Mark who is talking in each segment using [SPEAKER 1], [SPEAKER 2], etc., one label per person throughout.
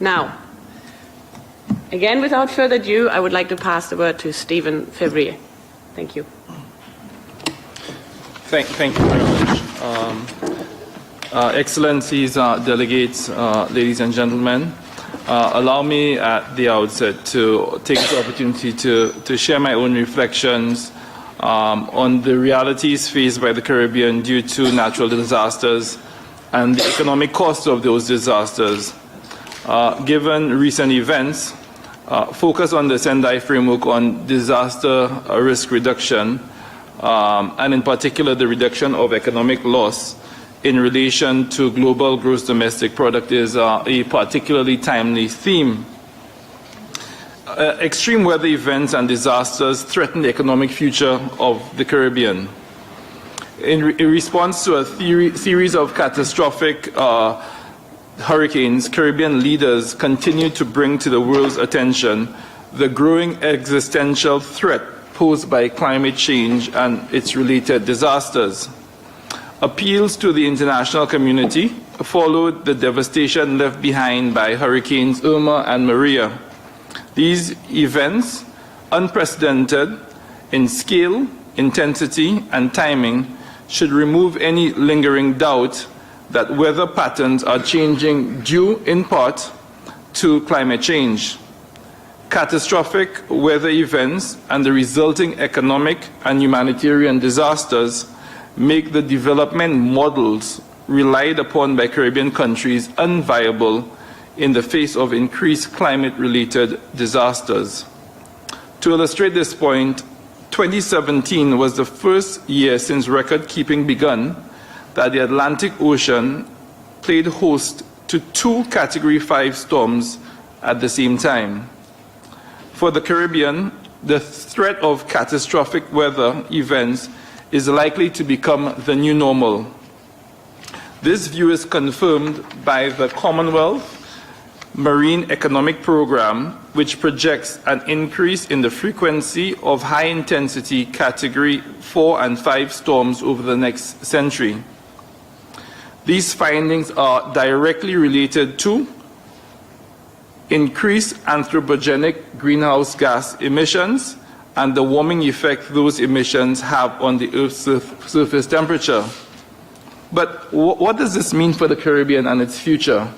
[SPEAKER 1] Now, again, without further ado, I would like to pass the word to Stephen Fevrier. Thank you.
[SPEAKER 2] Thank you very much. Excellencies, delegates, ladies and gentlemen, allow me at the outset to take this opportunity to share my own reflections on the realities faced by the Caribbean due to natural disasters and the economic cost of those disasters. Given recent events, focus on the Sendai framework on disaster risk reduction, and in particular the reduction of economic loss in relation to global gross domestic product is a particularly timely theme. Extreme weather events and disasters threaten the economic future of the Caribbean. In response to a series of catastrophic hurricanes, Caribbean leaders continue to bring to the world's attention the growing existential threat posed by climate change and its related disasters. Appeals to the international community followed the devastation left behind by Hurricanes Irma and Maria. These events, unprecedented in scale, intensity, and timing, should remove any lingering doubt that weather patterns are changing due in part to climate change. Catastrophic weather events and the resulting economic and humanitarian disasters make the development models relied upon by Caribbean countries unviable in the face of increased climate-related disasters. To illustrate this point, 2017 was the first year since record-keeping begun that the Atlantic Ocean played host to 2 Category 5 storms at the same time. For the Caribbean, the threat of catastrophic weather events is likely to become the new normal. This view is confirmed by the Commonwealth Marine Economic Program, which projects an increase in the frequency of high-intensity Category 4 and 5 storms over the next century. These findings are directly related to increased anthropogenic greenhouse gas emissions and the warming effect those emissions have on the Earth's surface temperature. But what does this mean for the Caribbean and its future?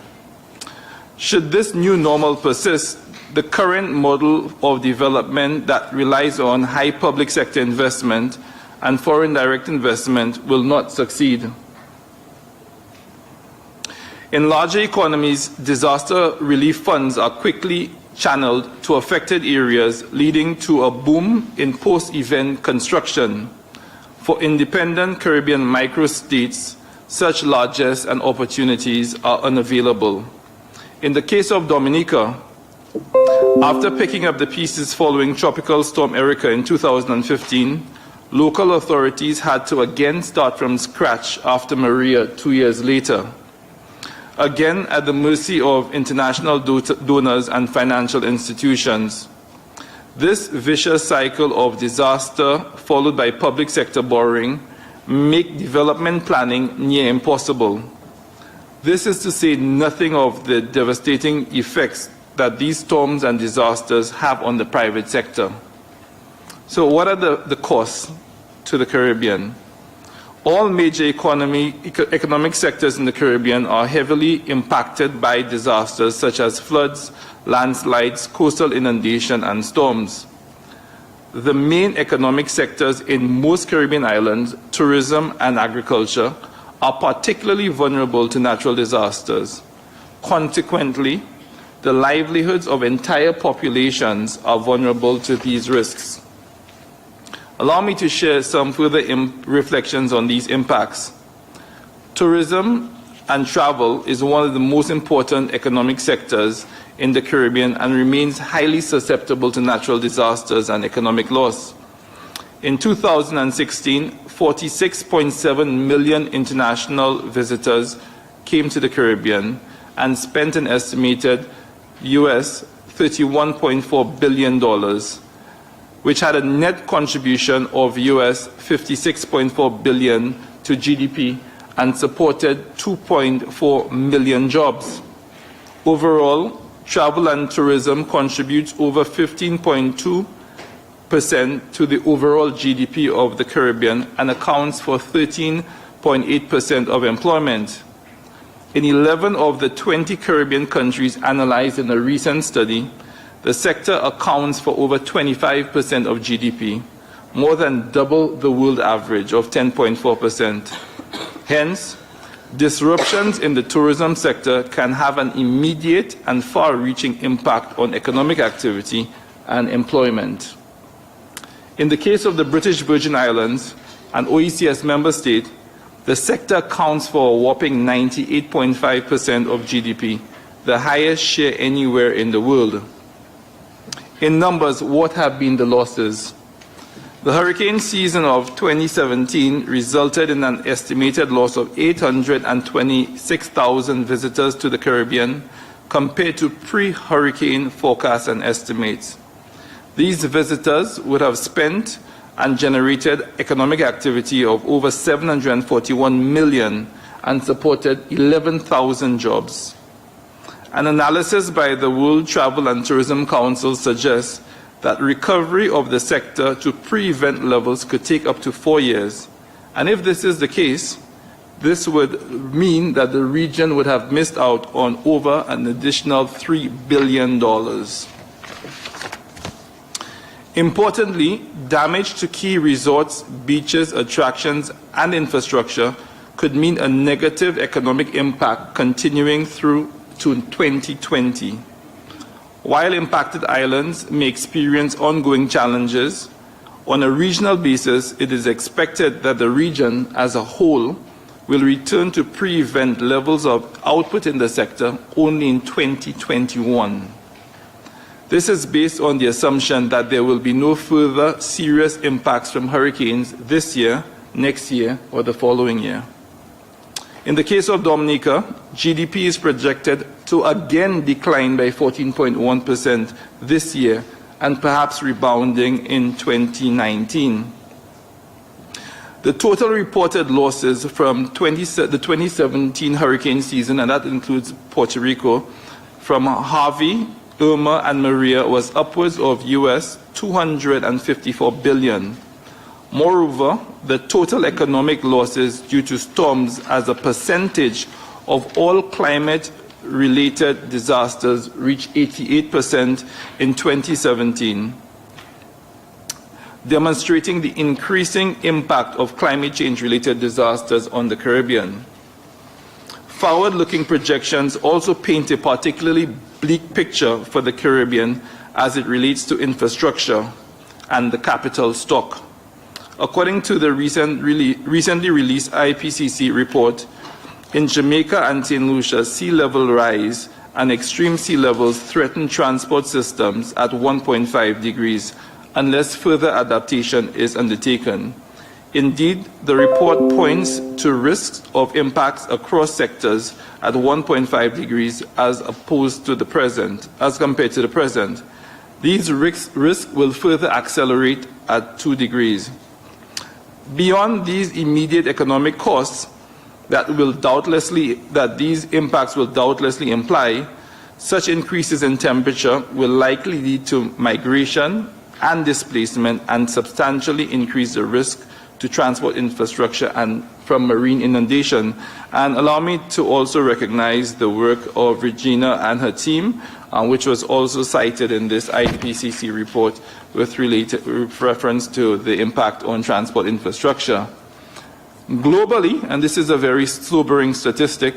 [SPEAKER 2] Should this new normal persist, the current model of development that relies on high public sector investment and foreign direct investment will not succeed. In larger economies, disaster relief funds are quickly channeled to affected areas, leading to a boom in post-event construction. For independent Caribbean microstates, such largesse and opportunities are unavailable. In the case of Dominica, after picking up the pieces following Tropical Storm Erika in 2015, local authorities had to again start from scratch after Maria 2 years later. Again at the mercy of international donors and financial institutions. This vicious cycle of disaster, followed by public sector borrowing, make development planning near impossible. This is to say nothing of the devastating effects that these storms and disasters have on the private sector. So what are the costs to the Caribbean? All major economic sectors in the Caribbean are heavily impacted by disasters such as floods, landslides, coastal inundation, and storms. The main economic sectors in most Caribbean islands, tourism and agriculture, are particularly vulnerable to natural disasters. Consequently, the livelihoods of entire populations are vulnerable to these risks. Allow me to share some further reflections on these impacts. Tourism and travel is one of the most important economic sectors in the Caribbean and remains highly susceptible to natural disasters and economic loss. In 2016, 46.7 million international visitors came to the Caribbean and spent an estimated US $31.4 billion, which had a net contribution of US $56.4 billion to GDP and supported 2.4 million jobs. Overall, travel and tourism contributes over 15.2% to the overall GDP of the Caribbean and accounts for 13.8% of employment. In 11 of the 20 Caribbean countries analyzed in a recent study, the sector accounts for over 25% of GDP, more than double the world average of 10.4%. Hence, disruptions in the tourism sector can have an immediate and far-reaching impact on economic activity and employment. In the case of the British Virgin Islands, an OECS member state, the sector accounts for a whopping 98.5% of GDP, the highest share anywhere in the world. In numbers, what have been the losses? The hurricane season of 2017 resulted in an estimated loss of 826,000 visitors to the Caribbean compared to pre-hurricane forecasts and estimates. These visitors would have spent and generated economic activity of over 741 million and supported 11,000 jobs. An analysis by the World Travel and Tourism Council suggests that recovery of the sector to pre-event levels could take up to 4 years. And if this is the case, this would mean that the region would have missed out on over an additional $3 billion. Importantly, damage to key resorts, beaches, attractions, and infrastructure could mean a negative economic impact continuing through to 2020. While impacted islands may experience ongoing challenges, on a regional basis, it is expected that the region as a whole will return to pre-event levels of output in the sector only in 2021. This is based on the assumption that there will be no further serious impacts from hurricanes this year, next year, or the following year. In the case of Dominica, GDP is projected to again decline by 14.1% this year and perhaps rebounding in 2019. The total reported losses from the 2017 hurricane season, and that includes Puerto Rico, from Harvey, Irma, and Maria was upwards of US $254 billion. Moreover, the total economic losses due to storms as a percentage of all climate-related disasters reached 88% in 2017, demonstrating the increasing impact of climate change-related disasters on the Caribbean. Forward-looking projections also paint a particularly bleak picture for the Caribbean as it relates to infrastructure and the capital stock. According to the recently released IPCC report, in Jamaica and St. Lucia, sea level rise and extreme sea levels threaten transport systems at 1.5 degrees unless further adaptation is undertaken. Indeed, the report points to risks of impacts across sectors at 1.5 degrees as compared to the present. These risks will further accelerate at 2 degrees. Beyond these immediate economic costs that these impacts will doubtlessly imply, such increases in temperature will likely lead to migration and displacement and substantially increase the risk to transport infrastructure and from marine inundation. And allow me to also recognize the work of Regina and her team, which was also cited in this IPCC report with reference to the impact on transport infrastructure. Globally, and this is a very sobering statistic,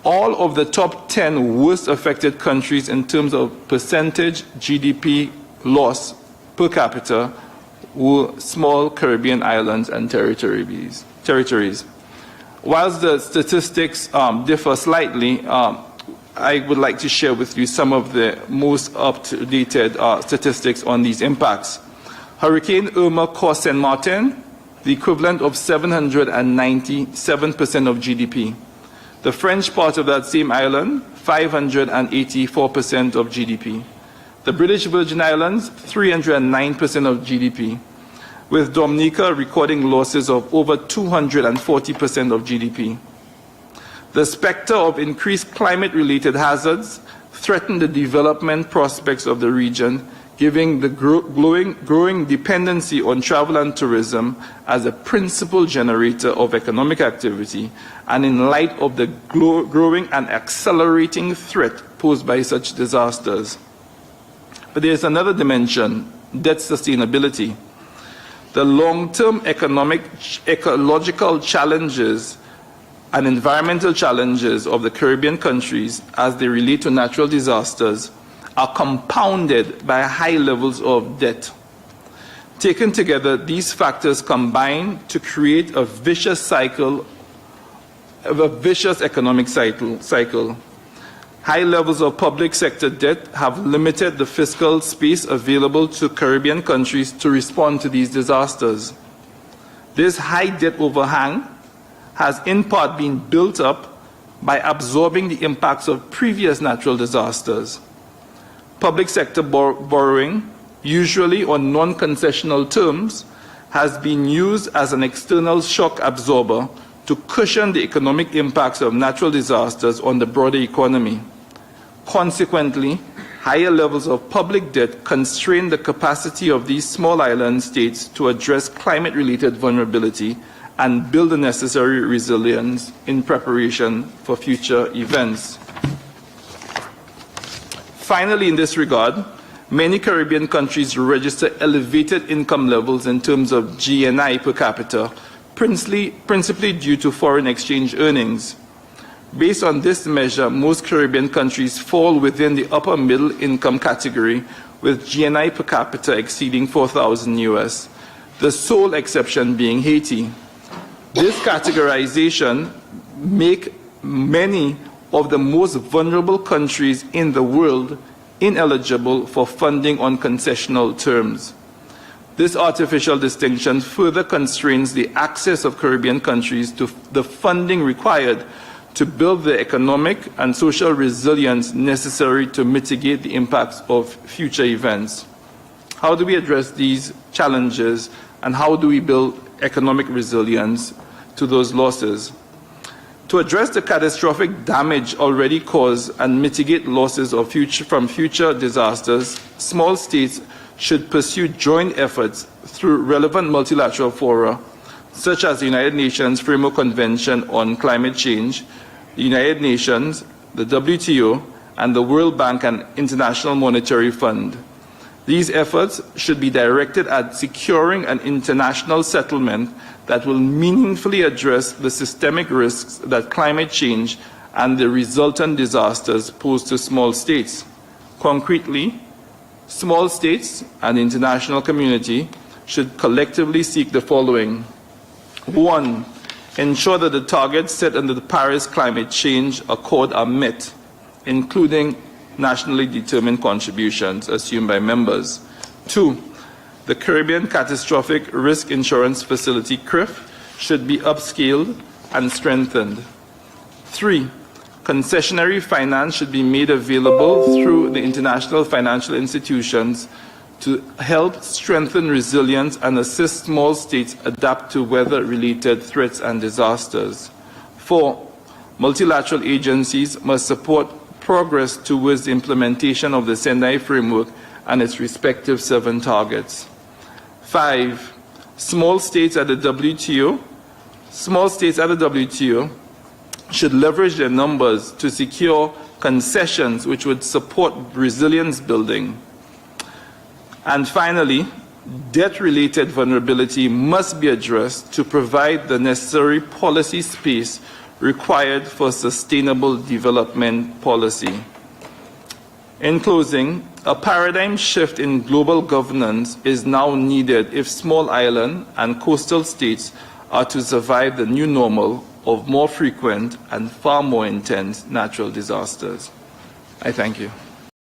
[SPEAKER 2] all of the top 10 worst affected countries in terms of percentage GDP loss per capita were small Caribbean islands and territories. Whilst the statistics differ slightly, I would like to share with you some of the most up-to-date statistics on these impacts. Hurricane Irma cost St. Martin the equivalent of 797% of GDP. The French part of that same island, 584% of GDP. The British Virgin Islands, 309% of GDP, with Dominica recording losses of over 240% of GDP. The specter of increased climate-related hazards, threaten the development prospects of the region, giving the growing dependency on travel and tourism as a principal generator of economic activity, and in light of the growing and accelerating threat posed by such disasters. But there is another dimension, debt sustainability. The long-term ecological challenges and environmental challenges of the Caribbean countries as they relate to natural disasters are compounded by high levels of debt. Taken together, these factors combine to create a vicious cycle, a vicious economic cycle. High levels of public sector debt have limited the fiscal space available to Caribbean countries to respond to these disasters. This high debt overhang has in part been built up by absorbing the impacts of previous natural disasters. Public sector borrowing, usually on non-concessional terms, has been used as an external shock absorber to cushion the economic impacts of natural disasters on the broader economy. Consequently, higher levels of public debt constrain the capacity of these small island states to address climate-related vulnerability and build the necessary resilience in preparation for future events. Finally, in this regard, many Caribbean countries register elevated income levels in terms of GNI per capita, principally due to foreign exchange earnings. Based on this measure, most Caribbean countries fall within the upper middle income category, with GNI per capita exceeding $4,000 US, the sole exception being Haiti. This categorization makes many of the most vulnerable countries in the world ineligible for funding on concessional terms. This artificial distinction further constrains the access of Caribbean countries to the funding required to build the economic and social resilience necessary to mitigate the impacts of future events. How do we address these challenges, and how do we build economic resilience to those losses? To address the catastrophic damage already caused and mitigate losses from future disasters, small states should pursue joint efforts through relevant multilateral fora, such as the United Nations Framework Convention on Climate Change, the United Nations, the WTO, and the World Bank and International Monetary Fund. These efforts should be directed at securing an international settlement that will meaningfully address the systemic risks that climate change and the resultant disasters pose to small states. Concretely, small states and the international community should collectively seek the following. 1. Ensure that the targets set under the Paris Climate Change Accord are met, including nationally determined contributions assumed by members. 2. The Caribbean Catastrophic Risk Insurance Facility, CRIF, should be upscaled and strengthened. 3. Concessionary finance should be made available through the international financial institutions to help strengthen resilience and assist small states adapt to weather-related threats and disasters. 4. Multilateral agencies must support progress towards the implementation of the Sendai Framework and its respective 7 targets. 5. Small states at the WTO should leverage their numbers to secure concessions which would support resilience building. And finally, debt-related vulnerability must be addressed to provide the necessary policy space required for sustainable development policy. In closing, a paradigm shift in global governance is now needed if small island and coastal states are to survive the new normal of more frequent and far more intense natural disasters. I thank you.